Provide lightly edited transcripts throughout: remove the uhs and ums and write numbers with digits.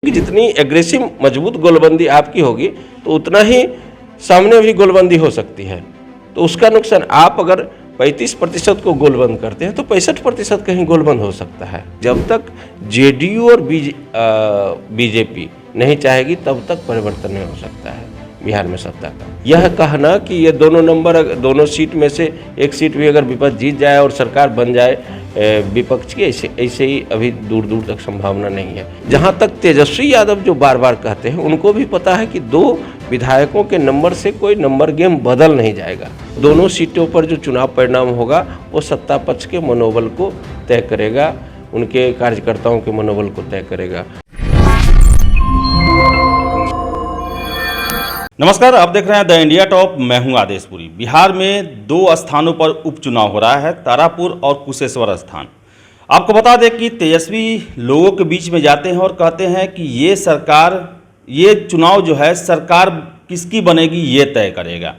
कि जितनी एग्रेसिव मजबूत गोलबंदी आपकी होगी तो उतना ही सामने भी गोलबंदी हो सकती है। तो उसका नुकसान, आप अगर 35% को गोलबंद करते हैं तो 65% कहीं गोलबंद हो सकता है। जब तक जेडीयू और बीजेपी नहीं चाहेगी तब तक परिवर्तन नहीं हो सकता है बिहार में सत्ता का। यह कहना कि ये दोनों नंबर, दोनों सीट में से एक सीट भी अगर विपक्ष जीत जाए और सरकार बन जाए विपक्ष की, ऐसे ही अभी दूर दूर तक संभावना नहीं है। जहां तक तेजस्वी यादव जो बार बार कहते हैं, उनको भी पता है कि 2 विधायकों के नंबर से कोई नंबर गेम बदल नहीं जाएगा। दोनों सीटों पर जो चुनाव परिणाम होगा वो सत्ता पक्ष के मनोबल को तय करेगा, उनके कार्यकर्ताओं के मनोबल को तय करेगा। नमस्कार, आप देख रहे हैं द इंडिया टॉप। मैं हूं आदेशपुरी। बिहार में 2 स्थानों पर उपचुनाव हो रहा है, तारापुर और कुशेश्वर स्थान। आपको बता दें कि तेजस्वी लोगों के बीच में जाते हैं और कहते हैं कि ये चुनाव जो है सरकार किसकी बनेगी ये तय करेगा।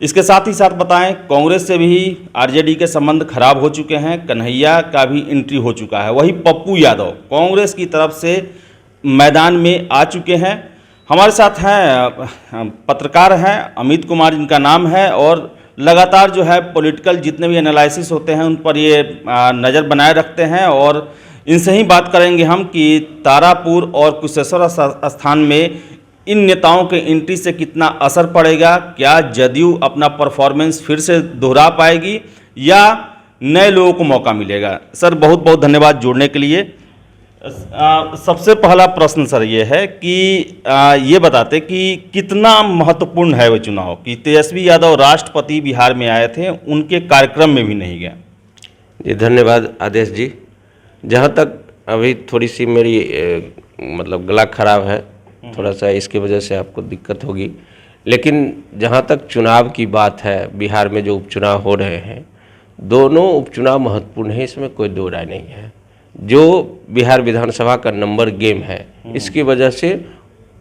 इसके साथ ही साथ बताएं, कांग्रेस से भी आरजेडी के संबंध खराब हो चुके हैं, कन्हैया का भी एंट्री हो चुका है। वही पप्पू यादव कांग्रेस की तरफ से मैदान में आ चुके हैं। हमारे साथ हैं पत्रकार हैं अमित कुमार, इनका नाम है, और लगातार जो है पॉलिटिकल जितने भी एनालिसिस होते हैं उन पर ये नज़र बनाए रखते हैं। और इनसे ही बात करेंगे हम कि तारापुर और कुशेश्वर स्थान में इन नेताओं के एंट्री से कितना असर पड़ेगा, क्या जदयू अपना परफॉर्मेंस फिर से दोहरा पाएगी या नए लोगों को मौका मिलेगा। सर बहुत बहुत धन्यवाद जुड़ने के लिए। सबसे पहला प्रश्न सर ये है कि ये बताते कि कितना महत्वपूर्ण है वो चुनाव कि तेजस्वी यादव राष्ट्रपति बिहार में आए थे, उनके कार्यक्रम में भी नहीं गए। जी धन्यवाद आदेश जी। जहाँ तक अभी थोड़ी सी मेरी मतलब गला खराब है, थोड़ा सा इसकी वजह से आपको दिक्कत होगी, लेकिन जहाँ तक चुनाव की बात है, बिहार में जो उपचुनाव हो रहे हैं, दोनों उपचुनाव महत्वपूर्ण है, इसमें कोई दो राय नहीं है। जो बिहार विधानसभा का नंबर गेम है, इसकी वजह से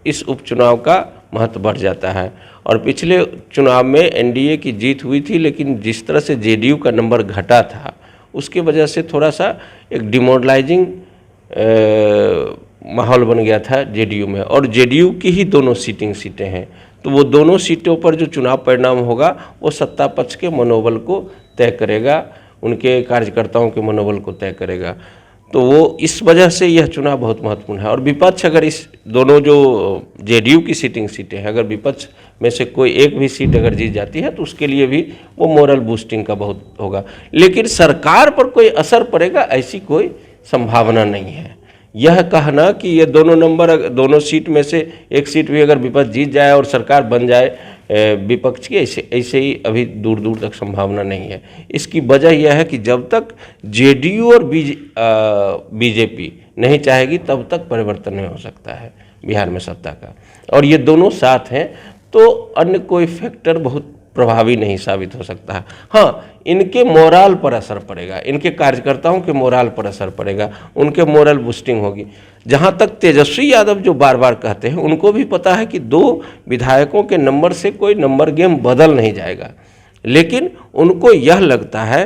इस उपचुनाव का महत्व बढ़ जाता है। और पिछले चुनाव में एनडीए की जीत हुई थी, लेकिन जिस तरह से जेडीयू का नंबर घटा था उसकी वजह से थोड़ा सा एक डिमोरलाइजिंग माहौल बन गया था जेडीयू में। और जेडीयू की ही दोनों सीटें हैं, तो वो दोनों सीटों पर जो चुनाव परिणाम होगा वो सत्ता पक्ष के मनोबल को तय करेगा, उनके कार्यकर्ताओं के मनोबल को तय करेगा। तो वो इस वजह से यह चुनाव बहुत महत्वपूर्ण है। और विपक्ष अगर इस दोनों जो जेडीयू की सीटें हैं, अगर विपक्ष में से कोई एक भी सीट अगर जीत जाती है तो उसके लिए भी वो मोरल बूस्टिंग का बहुत होगा। लेकिन सरकार पर कोई असर पड़ेगा ऐसी कोई संभावना नहीं है। यह कहना कि ये दोनों सीट में से एक सीट भी अगर विपक्ष जीत जाए और सरकार बन जाए विपक्ष की, ऐसे ही अभी दूर दूर तक संभावना नहीं है। इसकी वजह यह है कि जब तक जेडीयू और बीजेपी नहीं चाहेगी तब तक परिवर्तन नहीं हो सकता है बिहार में सत्ता का। और ये दोनों साथ हैं तो अन्य कोई फैक्टर बहुत प्रभावी नहीं साबित हो सकता है। हाँ, इनके मोराल पर असर पड़ेगा, इनके कार्यकर्ताओं के मोराल पर असर पड़ेगा, उनके मोरल बूस्टिंग होगी। जहाँ तक तेजस्वी यादव जो बार बार कहते हैं, उनको भी पता है कि 2 विधायकों के नंबर से कोई नंबर गेम बदल नहीं जाएगा। लेकिन उनको यह लगता है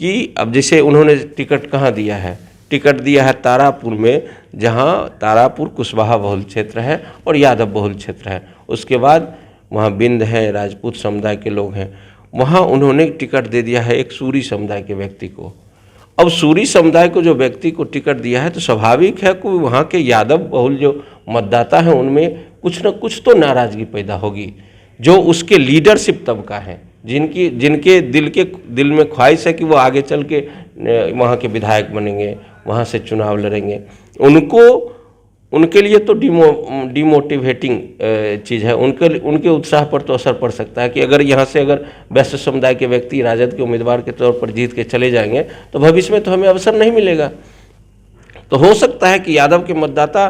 कि अब जैसे उन्होंने टिकट कहाँ दिया है, टिकट दिया है तारापुर में, जहाँ तारापुर कुशवाहा बहुल क्षेत्र है और यादव बहुल क्षेत्र है। उसके बाद वहाँ बिंद है, राजपूत समुदाय के लोग हैं, वहाँ उन्होंने टिकट दे दिया है एक सूरी समुदाय के व्यक्ति को। अब सूरी समुदाय को जो व्यक्ति को टिकट दिया है तो स्वाभाविक है कि वहाँ के यादव बहुल जो मतदाता हैं उनमें कुछ न कुछ तो नाराज़गी पैदा होगी। जो उसके लीडरशिप तबका है, जिनके दिल में ख्वाहिश है कि वो आगे चल के वहाँ के विधायक बनेंगे, वहाँ से चुनाव लड़ेंगे, उनके लिए तो डिमोटिवेटिंग चीज़ है। उनके उत्साह पर तो असर पड़ सकता है कि अगर यहाँ से अगर वैश्य समुदाय के व्यक्ति राजद के उम्मीदवार के तौर पर जीत के चले जाएंगे तो भविष्य में तो हमें अवसर नहीं मिलेगा। तो हो सकता है कि यादव के मतदाता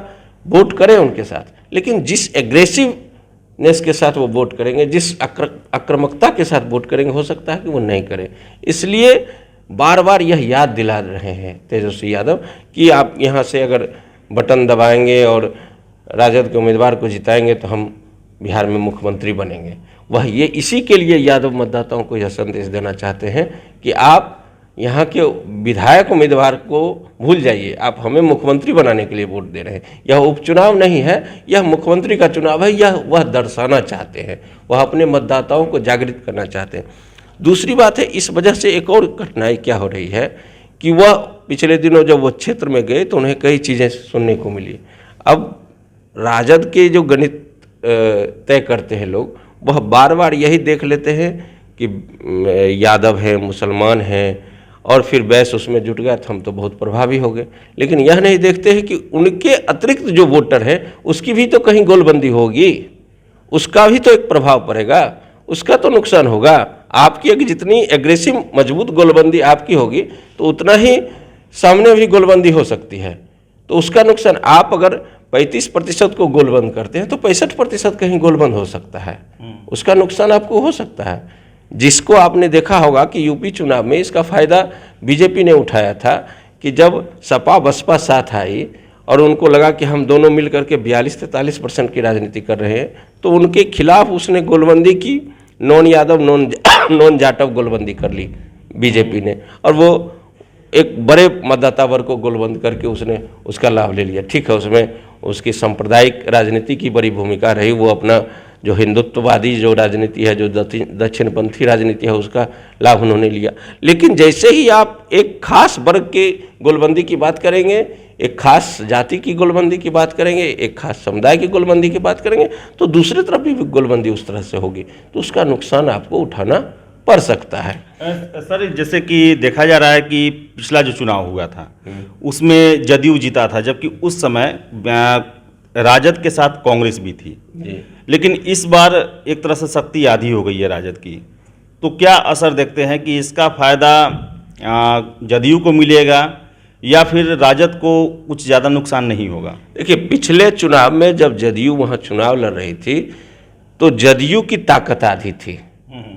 वोट करें उनके साथ, लेकिन जिस एग्रेसिवनेस के साथ वो वोट करेंगे, जिस आक्रामकता के साथ वोट करेंगे, हो सकता है कि वो नहीं करें। इसलिए बार बार यह याद दिला रहे हैं तेजस्वी यादव कि आप यहाँ से अगर बटन दबाएंगे और राजद के उम्मीदवार को जिताएंगे तो हम बिहार में मुख्यमंत्री बनेंगे। वह ये इसी के लिए यादव मतदाताओं को यह संदेश देना चाहते हैं कि आप यहाँ के विधायक उम्मीदवार को भूल जाइए, आप हमें मुख्यमंत्री बनाने के लिए वोट दे रहे हैं। यह उपचुनाव नहीं है, यह मुख्यमंत्री का चुनाव है। यह वह दर्शाना चाहते हैं, वह अपने मतदाताओं को जागृत करना चाहते हैं। दूसरी बात है, इस वजह से एक और कठिनाई क्या हो रही है कि वह पिछले दिनों जब वो क्षेत्र में गए तो उन्हें कई चीज़ें सुनने को मिली। अब राजद के जो गणित तय करते हैं लोग, वह बार बार यही देख लेते हैं कि यादव हैं, मुसलमान हैं, और फिर बैस उसमें जुट गया तो हम तो बहुत प्रभावी हो गए। लेकिन यह नहीं देखते हैं कि उनके अतिरिक्त जो वोटर है उसकी भी तो कहीं गोलबंदी होगी, उसका भी तो एक प्रभाव पड़ेगा, उसका तो नुकसान होगा। आपकी अगर जितनी एग्रेसिव मजबूत गोलबंदी आपकी होगी तो उतना ही सामने भी गोलबंदी हो सकती है, तो उसका नुकसान। आप अगर 35% को गोलबंद करते हैं तो 65% कहीं गोलबंद हो सकता है, उसका नुकसान आपको हो सकता है। जिसको आपने देखा होगा कि यूपी चुनाव में इसका फ़ायदा बीजेपी ने उठाया था कि जब सपा बसपा साथ आई और उनको लगा कि हम दोनों मिल करके 42-43% की राजनीति कर रहे हैं, तो उनके खिलाफ उसने गोलबंदी की, नॉन यादव नॉन जाटव गोलबंदी कर ली बीजेपी ने, और वो एक बड़े मतदाता वर्ग को गोलबंद करके उसने उसका लाभ ले लिया। ठीक है, उसमें उसकी सांप्रदायिक राजनीति की बड़ी भूमिका रही, वो अपना जो हिंदुत्ववादी जो राजनीति है, जो दक्षिणपंथी राजनीति है, उसका लाभ उन्होंने लिया। लेकिन जैसे ही आप एक खास वर्ग के गोलबंदी की बात करेंगे, एक खास जाति की गोलबंदी की बात करेंगे, एक खास समुदाय की गोलबंदी की बात करेंगे, तो दूसरी तरफ भी गोलबंदी उस तरह से होगी, तो उसका नुकसान आपको उठाना पड़ सकता है। सर, जैसे कि देखा जा रहा है कि पिछला जो चुनाव हुआ था उसमें जदयू जीता था, जबकि उस समय राजद के साथ कांग्रेस भी थी जी। लेकिन इस बार एक तरह से शक्ति आधी हो गई है राजद की, तो क्या असर देखते हैं कि इसका फायदा जदयू को मिलेगा या फिर राजद को कुछ ज़्यादा नुकसान नहीं होगा? देखिए, पिछले चुनाव में जब जदयू वहाँ चुनाव लड़ रही थी तो जदयू की ताकत आधी थी।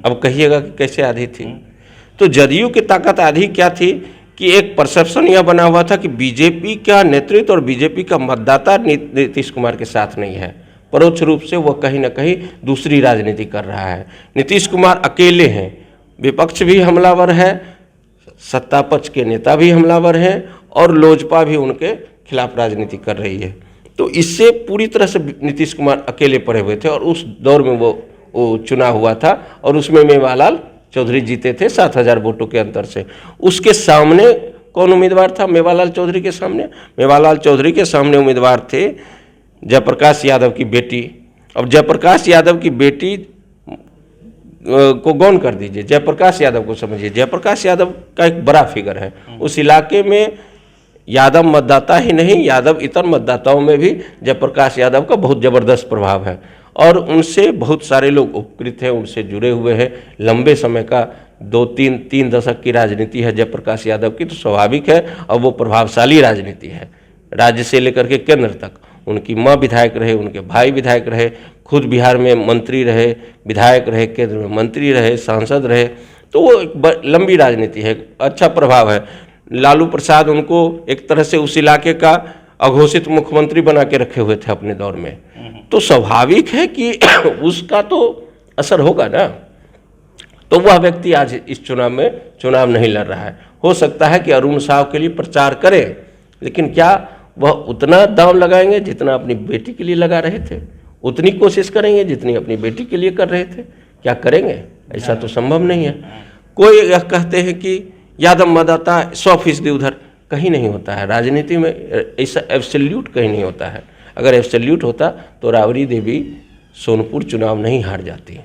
अब कहिएगा कि कैसे आधी थी? तो जदयू की ताकत आधी क्या थी कि एक परसेप्शन यह बना हुआ था कि बीजेपी का नेतृत्व और बीजेपी का मतदाता नीतीश कुमार के साथ नहीं है, परोक्ष रूप से वह कहीं ना कहीं दूसरी राजनीति कर रहा है। नीतीश कुमार अकेले हैं, विपक्ष भी हमलावर है, सत्ता पक्ष के नेता भी हमलावर हैं, और लोजपा भी उनके खिलाफ राजनीति कर रही है। तो इससे पूरी तरह से नीतीश कुमार अकेले पड़े हुए थे, और उस दौर में वो चुनाव हुआ था और उसमें मेवालाल चौधरी जीते थे 7,000 वोटों के अंतर से। उसके सामने कौन उम्मीदवार था? मेवालाल चौधरी के सामने, मेवालाल चौधरी के सामने उम्मीदवार थे जयप्रकाश यादव की बेटी। अब जयप्रकाश यादव की बेटी को गौन कर दीजिए, जयप्रकाश यादव को समझिए। जयप्रकाश यादव का एक बड़ा फिगर है उस इलाके में, यादव मतदाता ही नहीं, यादव इतर मतदाताओं में भी जयप्रकाश यादव का बहुत ज़बरदस्त प्रभाव है, और उनसे बहुत सारे लोग उपकृत हैं, उनसे जुड़े हुए हैं। लंबे समय का 2-3 दशक की राजनीति है जयप्रकाश यादव की, तो स्वाभाविक है अब वो प्रभावशाली राजनीति है। राज्य से लेकर के केंद्र तक उनकी माँ विधायक रहे, उनके भाई विधायक रहे, खुद बिहार में मंत्री रहे, विधायक रहे, केंद्र में मंत्री रहे, सांसद रहे, तो वो एक लंबी राजनीति है, अच्छा प्रभाव है। लालू प्रसाद उनको एक तरह से उस इलाके का अघोषित मुख्यमंत्री बना के रखे हुए थे अपने दौर में, तो स्वाभाविक है कि उसका तो असर होगा ना। तो वह व्यक्ति आज इस चुनाव में चुनाव नहीं लड़ रहा है। हो सकता है कि अरुण साव के लिए प्रचार करें, लेकिन क्या वह उतना दांव लगाएंगे जितना अपनी बेटी के लिए लगा रहे थे? उतनी कोशिश करेंगे जितनी अपनी बेटी के लिए कर रहे थे? क्या करेंगे? ऐसा तो संभव नहीं है। कोई यह कहते हैं कि यादव मतदाता 100% उधर, कहीं नहीं होता है राजनीति में, ऐसा एब्सोल्यूट कहीं नहीं होता है। अगर एब्सोल्यूट होता तो राबड़ी देवी सोनपुर चुनाव नहीं हार जाती।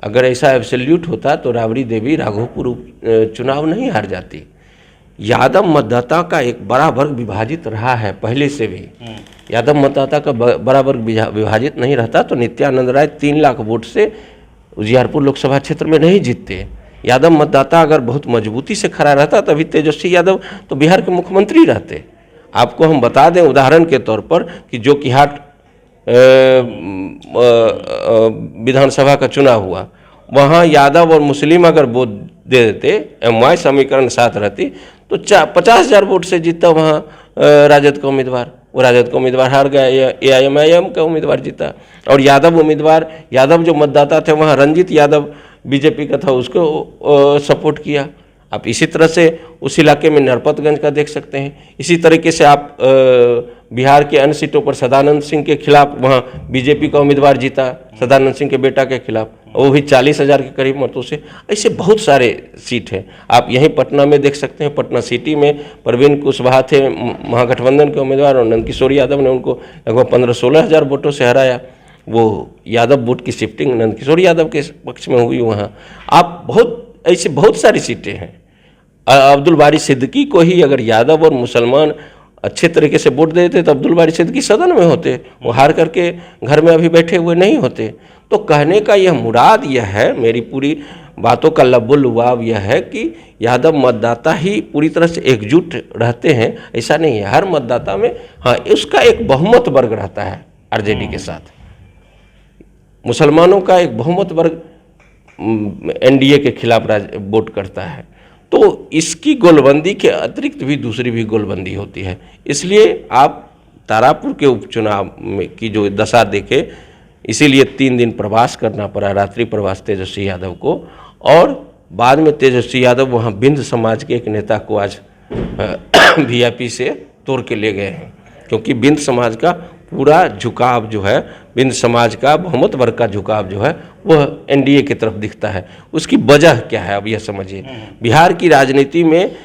अगर ऐसा एब्सोल्यूट होता तो राबड़ी देवी राघोपुर चुनाव नहीं हार जाती। यादव मतदाता का एक बड़ा वर्ग विभाजित रहा है पहले से भी। यादव मतदाता का बड़ा वर्ग विभाजित नहीं रहता तो नित्यानंद राय 3 लाख वोट से उजियारपुर लोकसभा क्षेत्र में नहीं जीतते। यादव मतदाता अगर बहुत मजबूती से खड़ा रहता तभी तेजस्वी यादव तो बिहार के मुख्यमंत्री रहते। आपको हम बता दें उदाहरण के तौर पर कि जो जोकीहाट विधानसभा का चुनाव हुआ, वहाँ यादव और मुस्लिम अगर वोट दे देते, MY समीकरण साथ रहती, तो 50,000 वोट से जीता वहाँ राजद का उम्मीदवार। वो राजद का उम्मीदवार हार गया, AIMIM का उम्मीदवार जीता। और यादव उम्मीदवार, यादव जो मतदाता थे वहाँ रंजीत यादव बीजेपी का था, उसको सपोर्ट किया। आप इसी तरह से उस इलाके में नरपतगंज का देख सकते हैं। इसी तरीके से आप बिहार के अन्य सीटों पर सदानंद सिंह के खिलाफ वहाँ बीजेपी का उम्मीदवार जीता, सदानंद सिंह के बेटा के खिलाफ, वो भी 40,000 के करीब मतों से। ऐसे बहुत सारे सीट हैं। आप यहीं पटना में देख सकते हैं, पटना सिटी में परवीन कुशवाहा थे महागठबंधन के उम्मीदवार, और नंदकिशोर यादव ने उनको लगभग 15-16 हज़ार वोटों से हराया। वो यादव वोट की शिफ्टिंग नंदकिशोर यादव के पक्ष में हुई वहाँ। आप ऐसे बहुत सारी सीटें हैं। अब्दुल बारी सिद्दीकी को ही अगर यादव और मुसलमान अच्छे तरीके से वोट देते तो अब्दुल बारी सिद्दीकी सदन में होते, वो हार करके घर में अभी बैठे हुए नहीं होते। तो कहने का यह मुराद यह है, मेरी पूरी बातों का लब्बुल लुबाब यह है कि यादव मतदाता ही पूरी तरह से एकजुट रहते हैं, ऐसा नहीं है। हर मतदाता में हाँ उसका एक बहुमत वर्ग रहता है आरजेडी के साथ। मुसलमानों का एक बहुमत वर्ग एनडीए के खिलाफ वोट करता है। तो इसकी गोलबंदी के अतिरिक्त भी दूसरी भी गोलबंदी होती है। इसलिए आप तारापुर के उपचुनाव में की जो दशा देखे, इसीलिए 3 दिन प्रवास करना पड़ा, रात्रि प्रवास तेजस्वी यादव को। और बाद में तेजस्वी यादव वहाँ बिंद समाज के एक नेता को आज वीआईपी से तोड़ के ले गए हैं, क्योंकि बिंद समाज का पूरा झुकाव जो है, बिंद समाज का बहुमत वर्ग का झुकाव जो है वह एनडीए की तरफ दिखता है। उसकी वजह क्या है अब यह समझिए। बिहार की राजनीति में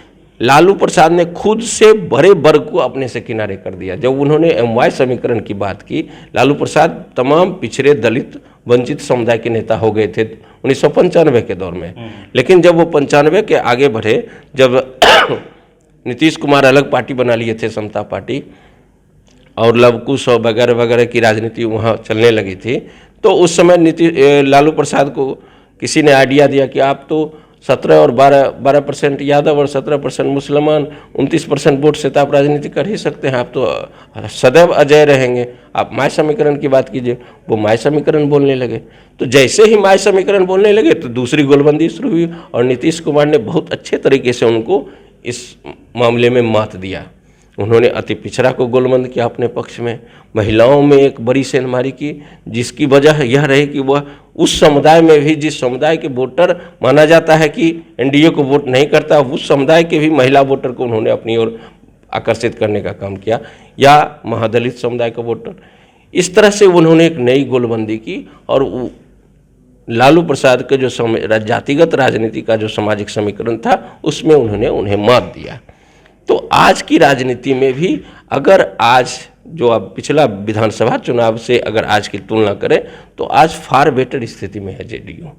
लालू प्रसाद ने खुद से बड़े वर्ग को अपने से किनारे कर दिया। जब उन्होंने एमवाई समीकरण की बात की, लालू प्रसाद तमाम पिछड़े दलित वंचित समुदाय के नेता हो गए थे 1995 के दौर में। लेकिन जब वो 95 के आगे बढ़े, जब नीतीश कुमार अलग पार्टी बना लिए थे, समता पार्टी, और लवकुश और वगैरह वगैरह की राजनीति वहाँ चलने लगी थी, तो उस समय लालू प्रसाद को किसी ने आइडिया दिया कि आप तो 17 और 12% यादव और 17% मुसलमान, 29% वोट से तो आप राजनीति कर ही सकते हैं, आप तो सदैव अजय रहेंगे, आप माय समीकरण की बात कीजिए। वो माय समीकरण बोलने लगे। तो जैसे ही माय समीकरण बोलने लगे तो दूसरी गोलबंदी शुरू हुई, और नीतीश कुमार ने बहुत अच्छे तरीके से उनको इस मामले में मात दिया। उन्होंने अति पिछड़ा को गोलबंद किया अपने पक्ष में, महिलाओं में एक बड़ी सेंधमारी की, जिसकी वजह यह रही कि वह उस समुदाय में भी, जिस समुदाय के वोटर माना जाता है कि एनडीए को वोट नहीं करता, उस समुदाय के भी महिला वोटर को उन्होंने अपनी ओर आकर्षित करने का काम किया, या महादलित समुदाय का वोटर। इस तरह से उन्होंने एक नई गोलबंदी की, और लालू प्रसाद के जो जातिगत राजनीति का जो सामाजिक समीकरण था उसमें उन्होंने उन्हें मात दिया। तो आज की राजनीति में भी अगर आज जो अब पिछला विधानसभा चुनाव से अगर आज की तुलना करें तो आज फार बेटर स्थिति में है जेडीयू।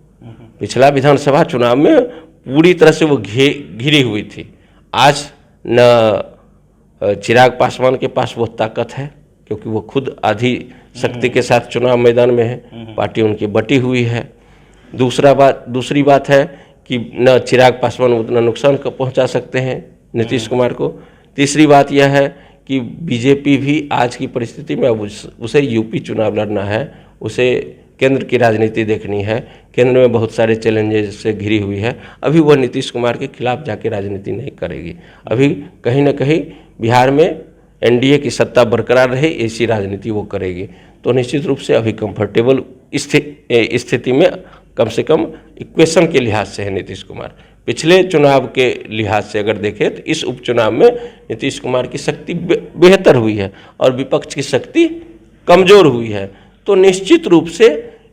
पिछला विधानसभा चुनाव में पूरी तरह से वो घिरी हुई थी। आज न चिराग पासवान के पास वो ताकत है, क्योंकि वो खुद आधी शक्ति के साथ चुनाव मैदान में है, पार्टी उनकी बटी हुई है। दूसरी बात है कि न चिराग पासवान उतना नुकसान पहुंचा सकते हैं नीतीश कुमार को। तीसरी बात यह है कि बीजेपी भी आज की परिस्थिति में अब उसे यूपी चुनाव लड़ना है, उसे केंद्र की राजनीति देखनी है, केंद्र में बहुत सारे चैलेंजेस से घिरी हुई है। अभी वह नीतीश कुमार के खिलाफ जाके राजनीति नहीं करेगी। अभी कहीं ना कहीं बिहार में एनडीए की सत्ता बरकरार रहे ऐसी राजनीति वो करेगी। तो निश्चित रूप से अभी कंफर्टेबल स्थिति में कम से कम इक्वेशन के लिहाज से है नीतीश कुमार। पिछले चुनाव के लिहाज से अगर देखें तो इस उपचुनाव में नीतीश कुमार की शक्ति बेहतर हुई है और विपक्ष की शक्ति कमज़ोर हुई है। तो निश्चित रूप से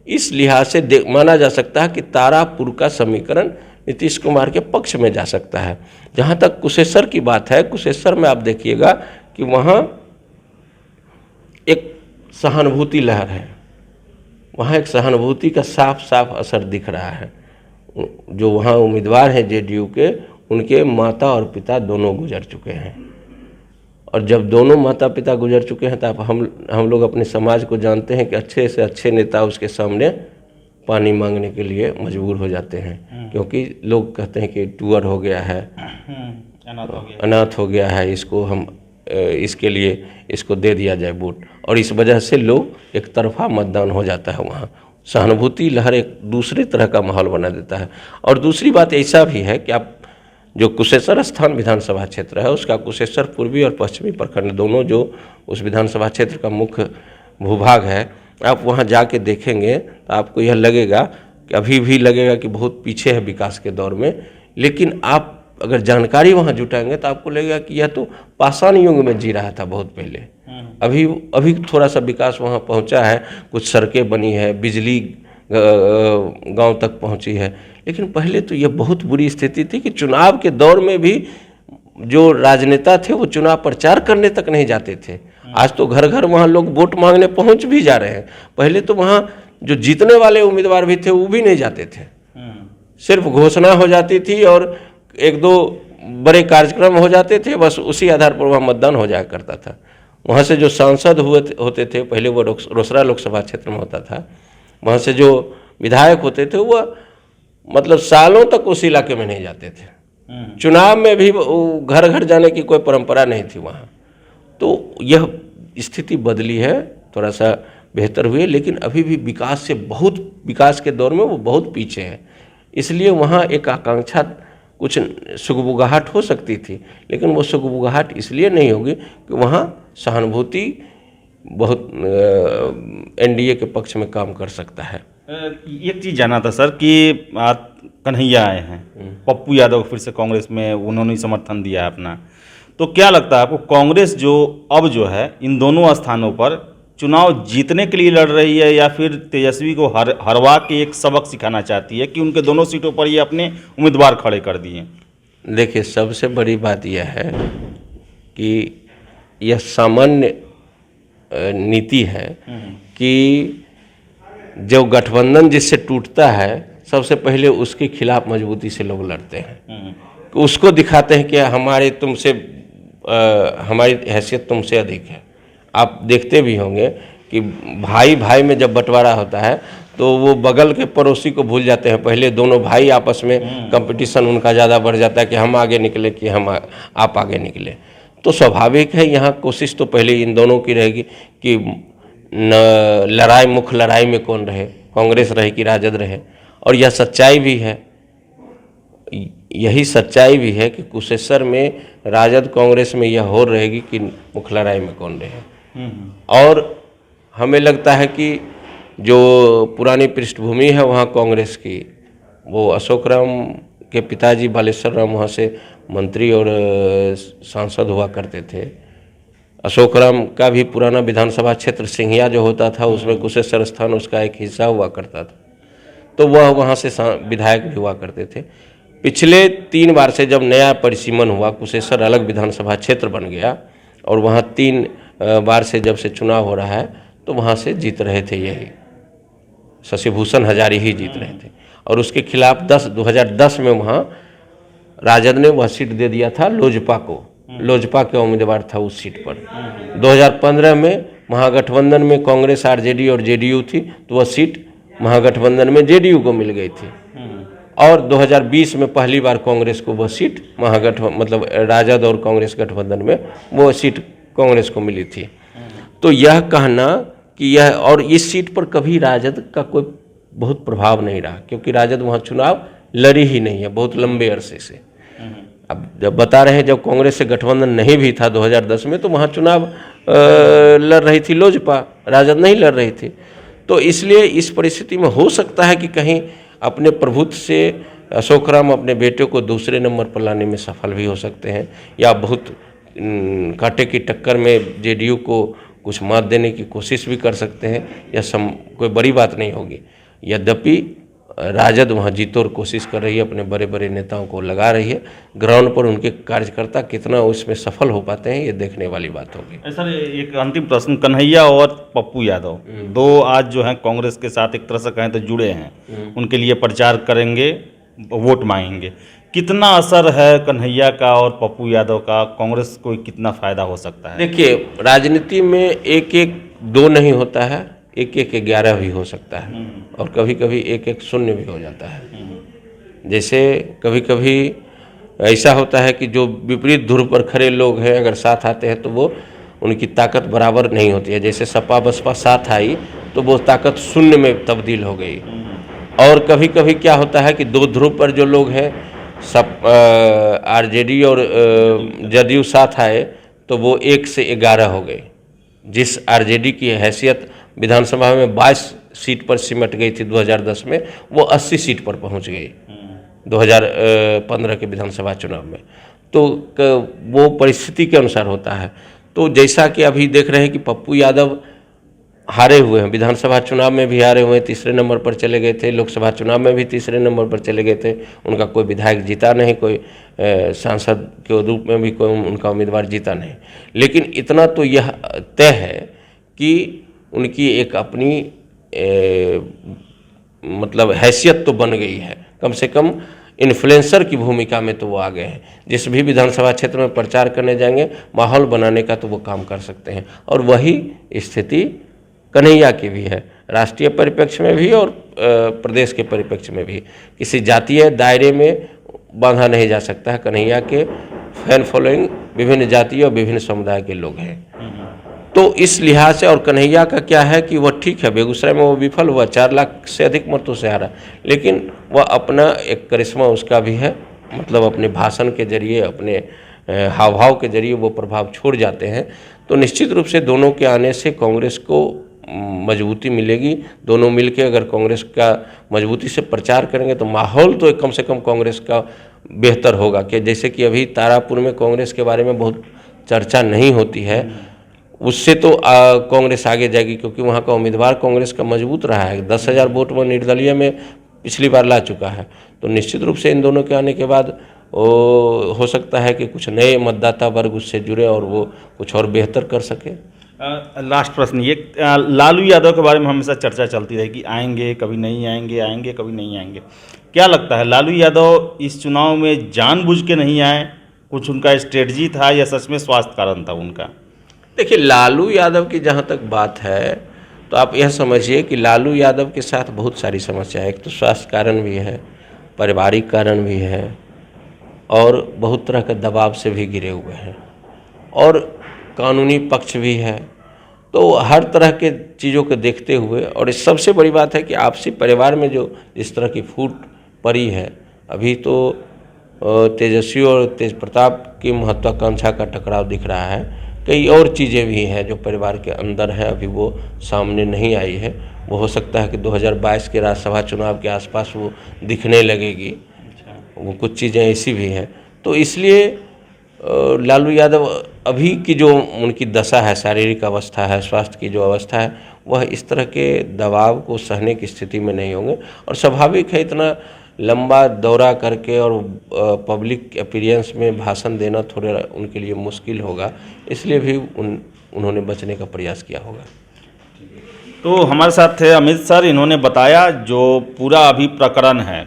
इस लिहाज से माना जा सकता है कि तारापुर का समीकरण नीतीश कुमार के पक्ष में जा सकता है। जहाँ तक कुशेश्वर की बात है, कुशेश्वर में आप देखिएगा कि वहाँ एक सहानुभूति लहर है, वहाँ एक सहानुभूति का साफ साफ असर दिख रहा है। जो वहाँ उम्मीदवार हैं जेडीयू के, उनके माता और पिता दोनों गुजर चुके हैं, और जब दोनों माता पिता गुजर चुके हैं तो हम लोग अपने समाज को जानते हैं कि अच्छे से अच्छे नेता उसके सामने पानी मांगने के लिए मजबूर हो जाते हैं, क्योंकि लोग कहते हैं कि टूअर हो गया है, अनाथ हो गया है, इसको हम इसके लिए इसको दे दिया जाए वोट, और इस वजह से लोग एक तरफा मतदान हो जाता है। वहाँ सहानुभूति लहर एक दूसरे तरह का माहौल बना देता है। और दूसरी बात ऐसा भी है कि आप जो कुशेश्वर स्थान विधानसभा क्षेत्र है, उसका कुशेश्वर पूर्वी और पश्चिमी प्रखंड दोनों जो उस विधानसभा क्षेत्र का मुख्य भूभाग है, आप वहाँ जाके देखेंगे तो आपको यह लगेगा कि अभी भी लगेगा कि बहुत पीछे है विकास के दौर में, लेकिन आप अगर जानकारी वहाँ जुटाएंगे तो आपको लगेगा कि यह तो पाषाण युग में जी रहा था बहुत पहले। अभी अभी थोड़ा सा विकास वहाँ पहुँचा है, कुछ सड़कें बनी है, बिजली गांव तक पहुँची है, लेकिन पहले तो यह बहुत बुरी स्थिति थी कि चुनाव के दौर में भी जो राजनेता थे वो चुनाव प्रचार करने तक नहीं जाते थे। आज तो घर घर वहाँ लोग वोट मांगने पहुँच भी जा रहे हैं। पहले तो वहाँ जो जीतने वाले उम्मीदवार भी थे वो भी नहीं जाते थे, सिर्फ घोषणा हो जाती थी और एक दो बड़े कार्यक्रम हो जाते थे, बस उसी आधार पर वहाँ मतदान हो जाया करता था। वहाँ से जो सांसद होते थे, पहले वो रोसड़ा लोकसभा क्षेत्र में होता था, वहाँ से जो विधायक होते थे वह मतलब सालों तक उस इलाके में नहीं जाते थे। चुनाव में भी घर घर जाने की कोई परंपरा नहीं थी वहाँ। तो यह स्थिति बदली है, थोड़ा सा बेहतर हुई है, लेकिन अभी भी विकास के दौर में वो बहुत पीछे है। इसलिए वहाँ एक आकांक्षा, कुछ सुगबुगाहट हो सकती थी, लेकिन वो सुगबुगाहट इसलिए नहीं होगी कि वहाँ सहानुभूति बहुत एनडीए के पक्ष में काम कर सकता है। एक चीज़ जाना था सर कि कन्हैया आए हैं, पप्पू यादव फिर से कांग्रेस में, उन्होंने समर्थन दिया है अपना, तो क्या लगता है आपको कांग्रेस जो है इन दोनों स्थानों पर चुनाव जीतने के लिए लड़ रही है या फिर तेजस्वी को हरवा के एक सबक सिखाना चाहती है कि उनके दोनों सीटों पर ये अपने उम्मीदवार खड़े कर दिए? देखिए, सबसे बड़ी बात यह है कि यह सामान्य नीति है कि जो गठबंधन जिससे टूटता है सबसे पहले उसके खिलाफ मजबूती से लोग लड़ते हैं, उसको दिखाते हैं कि हमारी हैसियत तुमसे अधिक है। आप देखते भी होंगे कि भाई भाई में जब बंटवारा होता है तो वो बगल के पड़ोसी को भूल जाते हैं। पहले दोनों भाई आपस में कंपटीशन उनका ज़्यादा बढ़ जाता है कि हम आगे निकले कि आप आगे निकले। तो स्वाभाविक है, यहाँ कोशिश तो पहले इन दोनों की रहेगी कि मुख्य लड़ाई में कौन रहे, कांग्रेस रहे कि राजद रहे। और यह सच्चाई भी है, यही सच्चाई भी है कि कुशेश्वर में राजद कांग्रेस में यह हो रहेगी कि मुख्य लड़ाई में कौन रहे। और हमें लगता है कि जो पुरानी पृष्ठभूमि है वहाँ कांग्रेस की, वो अशोक राम के पिताजी बालेश्वर राम वहाँ से मंत्री और सांसद हुआ करते थे। अशोक राम का भी पुराना विधानसभा क्षेत्र सिंघिया जो होता था उसमें कुशेश्वर स्थान उसका एक हिस्सा हुआ करता था, तो वह वहाँ से विधायक भी हुआ करते थे। पिछले 3 बार से जब नया परिसीमन हुआ, कुशेश्वर अलग विधानसभा क्षेत्र बन गया और वहाँ 3 बार से जब से चुनाव हो रहा है तो वहाँ से जीत रहे थे यही शशिभूषण हजारी ही जीत रहे थे। और उसके खिलाफ 2010 में वहाँ राजद ने वह सीट दे दिया था लोजपा को, लोजपा के उम्मीदवार था उस सीट पर। 2015 में महागठबंधन में कांग्रेस आरजेडी और जेडीयू थी तो वह सीट महागठबंधन में जेडीयू को मिल गई थी। और 2020 में पहली बार कांग्रेस को वह सीट मतलब राजद और कांग्रेस गठबंधन में वो सीट कांग्रेस को मिली थी। तो यह कहना कि यह, और इस सीट पर कभी राजद का कोई बहुत प्रभाव नहीं रहा क्योंकि राजद वहाँ चुनाव लड़ी ही नहीं है बहुत लंबे अरसे से। अब जब बता रहे हैं जब कांग्रेस से गठबंधन नहीं भी था 2010 में तो वहाँ चुनाव लड़ रही थी लोजपा, राजद नहीं लड़ रही थी। तो इसलिए इस परिस्थिति में हो सकता है कि कहीं अपने प्रभुत्व से अशोक राम अपने बेटे को दूसरे नंबर पर लाने में सफल भी हो सकते हैं या बहुत कांटे की टक्कर में जेडीयू को कुछ मात देने की कोशिश भी कर सकते हैं। यह कोई बड़ी बात नहीं होगी। यद्यपि राजद वहाँ जीतोड़ कोशिश कर रही है, अपने बड़े बड़े नेताओं को लगा रही है। ग्राउंड पर उनके कार्यकर्ता कितना उसमें सफल हो पाते हैं ये देखने वाली बात होगी। सर एक अंतिम प्रश्न, कन्हैया और पप्पू यादव दो आज जो हैं कांग्रेस के साथ एक तरह से कहें तो जुड़े हैं, उनके लिए प्रचार करेंगे, वोट मांगेंगे, कितना असर है कन्हैया का और पप्पू यादव का, कांग्रेस को कितना फायदा हो सकता है? देखिए, राजनीति में 1-1-2 नहीं होता है, 1-1-11 भी हो सकता है और कभी कभी 1-1-0 भी हो जाता है। जैसे कभी कभी ऐसा होता है कि जो विपरीत ध्रुव पर खड़े लोग हैं अगर साथ आते हैं तो वो उनकी ताकत बराबर नहीं होती है। जैसे सपा बसपा साथ आई तो वो ताकत 0 में तब्दील हो गई। और कभी कभी क्या होता है कि 2 ध्रुव पर जो लोग हैं सब आरजेडी और जदयू साथ आए तो वो 1 से 11 हो गए। जिस आरजेडी की हैसियत विधानसभा में 22 सीट पर सिमट गई थी 2010 में, वो 80 सीट पर पहुंच गई। 2015 के विधानसभा चुनाव में। तो वो परिस्थिति के अनुसार होता है। तो जैसा कि अभी देख रहे हैं कि पप्पू यादव हारे हुए हैं, विधानसभा चुनाव में भी हारे हुए हैं, तीसरे नंबर पर चले गए थे, लोकसभा चुनाव में भी तीसरे नंबर पर चले गए थे। उनका कोई विधायक जीता नहीं, कोई सांसद के रूप में भी कोई उनका उम्मीदवार जीता नहीं। लेकिन इतना तो यह तय है कि उनकी एक अपनी मतलब हैसियत तो बन गई है, कम से कम इन्फ्लुएंसर की भूमिका में तो वो आ गए हैं। जिस भी विधानसभा क्षेत्र में प्रचार करने जाएंगे, माहौल बनाने का तो वो काम कर सकते हैं। और वही स्थिति कन्हैया की भी है, राष्ट्रीय परिप्रेक्ष्य में भी और प्रदेश के परिप्रेक्ष्य में भी। किसी जातीय दायरे में बांधा नहीं जा सकता है। कन्हैया के फैन फॉलोइंग विभिन्न जातीय और विभिन्न समुदाय के लोग हैं। तो इस लिहाज से, और कन्हैया का क्या है कि वह ठीक है, बेगूसराय में वो विफल हुआ, 4 लाख से अधिक मतों से हारा, लेकिन वह अपना एक करिश्मा उसका भी है, मतलब अपने भाषण के जरिए, अपने हाव भाव के जरिए वो प्रभाव छोड़ जाते हैं। तो निश्चित रूप से दोनों के आने से कांग्रेस को मजबूती मिलेगी। दोनों मिलकर अगर कांग्रेस का मजबूती से प्रचार करेंगे तो माहौल तो कम से कम कांग्रेस का बेहतर होगा। कि जैसे कि अभी तारापुर में कांग्रेस के बारे में बहुत चर्चा नहीं होती है, उससे तो कांग्रेस आगे जाएगी, क्योंकि वहाँ का उम्मीदवार कांग्रेस का मजबूत रहा है। 10,000 वोट वो निर्दलीय में पिछली बार ला चुका है। तो निश्चित रूप से इन दोनों के आने के बाद हो सकता है कि कुछ नए मतदाता वर्ग उससे जुड़े और वो कुछ और बेहतर कर सके। लास्ट प्रश्न ये, लालू यादव के बारे में हमेशा चर्चा चलती रही कि आएंगे कभी नहीं आएंगे, आएंगे कभी नहीं आएंगे। क्या लगता है, लालू यादव इस चुनाव में जानबूझ के नहीं आए, कुछ उनका स्ट्रेटजी था या सच में स्वास्थ्य कारण था उनका? देखिए, लालू यादव की जहाँ तक बात है तो आप यह समझिए कि लालू यादव के साथ बहुत सारी समस्या है। एक तो स्वास्थ्य कारण भी है, पारिवारिक कारण भी है, और बहुत तरह के दबाव से भी घिरे हुए हैं, और कानूनी पक्ष भी है। तो हर तरह के चीज़ों को देखते हुए, और इस सबसे बड़ी बात है कि आपसी परिवार में जो इस तरह की फूट पड़ी है, अभी तो तेजस्वी और तेज प्रताप की महत्वाकांक्षा का टकराव दिख रहा है। कई और चीज़ें भी हैं जो परिवार के अंदर है, अभी वो सामने नहीं आई है। वो हो सकता है कि 2022 के राज्यसभा चुनाव के आसपास वो दिखने लगेगी। वो कुछ चीज़ें ऐसी भी हैं। तो इसलिए लालू यादव अभी की जो उनकी दशा है, शारीरिक अवस्था है, स्वास्थ्य की जो अवस्था है, वह इस तरह के दबाव को सहने की स्थिति में नहीं होंगे। और स्वाभाविक है, इतना लंबा दौरा करके और पब्लिक अपीयरेंस में भाषण देना थोड़ा उनके लिए मुश्किल होगा, इसलिए भी उन्होंने बचने का प्रयास किया होगा। तो हमारे साथ थे अमित सर, इन्होंने बताया जो पूरा अभी प्रकरण है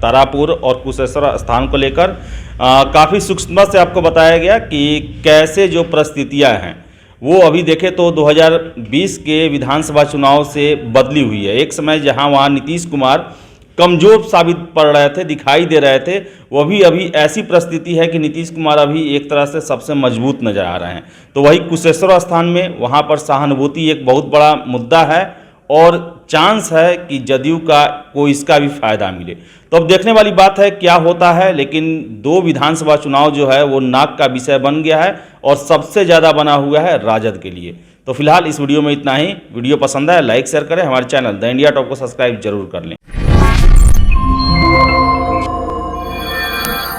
तारापुर और कुशेश्वर स्थान को लेकर, काफ़ी सूक्ष्मता से आपको बताया गया कि कैसे जो परिस्थितियां हैं वो अभी देखें तो 2020 के विधानसभा चुनाव से बदली हुई है। एक समय जहां वहां नीतीश कुमार कमज़ोर साबित पड़ रहे थे, दिखाई दे रहे थे, वो भी अभी ऐसी परिस्थिति है कि नीतीश कुमार अभी एक तरह से सबसे मजबूत नजर आ रहे हैं। तो वही कुशेश्वर स्थान में वहाँ पर सहानुभूति एक बहुत बड़ा मुद्दा है, और चांस है कि जदयू को इसका भी फायदा मिले। तो अब देखने वाली बात है क्या होता है, लेकिन 2 विधानसभा चुनाव जो है वो नाक का विषय बन गया है, और सबसे ज़्यादा बना हुआ है राजद के लिए। तो फिलहाल इस वीडियो में इतना ही। वीडियो पसंद आए लाइक शेयर करें, हमारे चैनल द इंडिया टॉप को सब्सक्राइब जरूर कर लें।